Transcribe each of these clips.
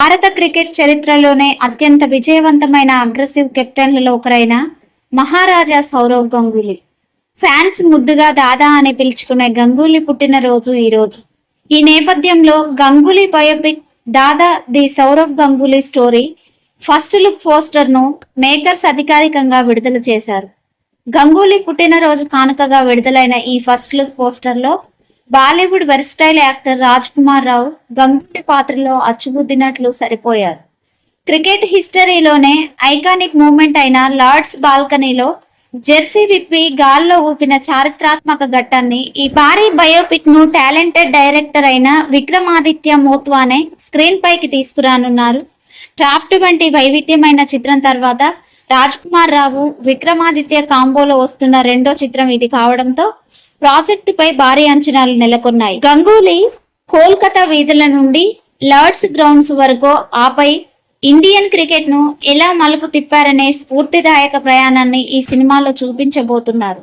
భారత క్రికెట్ చరిత్రలోనే అత్యంత విజయవంతమైన అగ్రెసివ్ కెప్టెన్లలో ఒకరైన మహారాజా సౌరవ్ గంగూలీ. ఫ్యాన్స్ ముద్దుగా దాదా అని పిలుచుకునే గంగూలీ పుట్టినరోజు ఈ రోజు. ఈ నేపథ్యంలో Ganguly biopic Dada the Sourav Ganguly story first look poster ను మేకర్స్ అధికారికంగా విడుదల చేశారు. గంగూలీ పుట్టినరోజు కానుకగా విడుదలైన ఈ ఫస్ట్ లుక్ పోస్టర్ లో బాలీవుడ్ వెర్స్టైల్ యాక్టర్ రాజ్ కుమార్ రావు గంగూలీ పాత్రలో అచ్చుగుద్దినట్లు సరిపోయారు. క్రికెట్ హిస్టరీలోనే ఐకానిక్ మూమెంట్ అయిన లార్డ్స్ బాల్కనీలో జెర్సీ విప్పి గాల్లో ఊపిన చారిత్రాత్మక ఘట్టాన్ని ఈ భారీ బయోపిక్ ను టాలెంటెడ్ డైరెక్టర్ అయిన విక్రమాదిత్య మోత్వానే స్క్రీన్ పైకి తీసుకురానున్నారు. ట్రాప్డ్ వంటి వైవిధ్యమైన చిత్రం తర్వాత రాజ్ కుమార్ రావు విక్రమాదిత్య కాంబోలో వస్తున్న రెండో చిత్రం ఇది కావడంతో ప్రాజెక్టు పై భారీ అంచనాలు నెలకొన్నాయి. గంగూలీ కోల్కతా వీధుల నుండి లార్డ్స్ గ్రౌండ్స్ వరకు ఆపై ఇండియన్ క్రికెట్ ను ఎలా మలుపు తిప్పారనే స్ఫూర్తిదాయక ప్రయాణాన్ని ఈ సినిమాలో చూపించబోతున్నారు.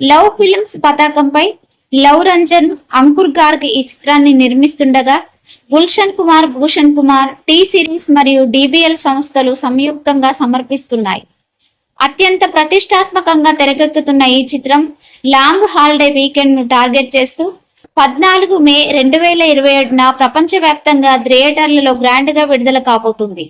లవ్ ఫిల్మ్స్ పతాకంపై లవ్ రంజన్ అంకుర్ గార్గ్ ఈ చిత్రాన్ని నిర్మిస్తుండగా గుల్షన్ కుమార్ భూషణ్ కుమార్ టీ సిరీస్ మరియు డిబిఎల్ సంస్థలు సంయుక్తంగా సమర్పిస్తున్నాయి. అత్యంత ప్రతిష్టాత్మకంగా తెరకెక్కుతున్న ఈ చిత్రం లాంగ్ హాలిడే వీకెండ్ ను టార్గెట్ చేస్తూ 14 మే 2027న ప్రపంచవ్యాప్తంగా థియేటర్లలో గ్రాండ్ గా విడుదల కాబోతుంది.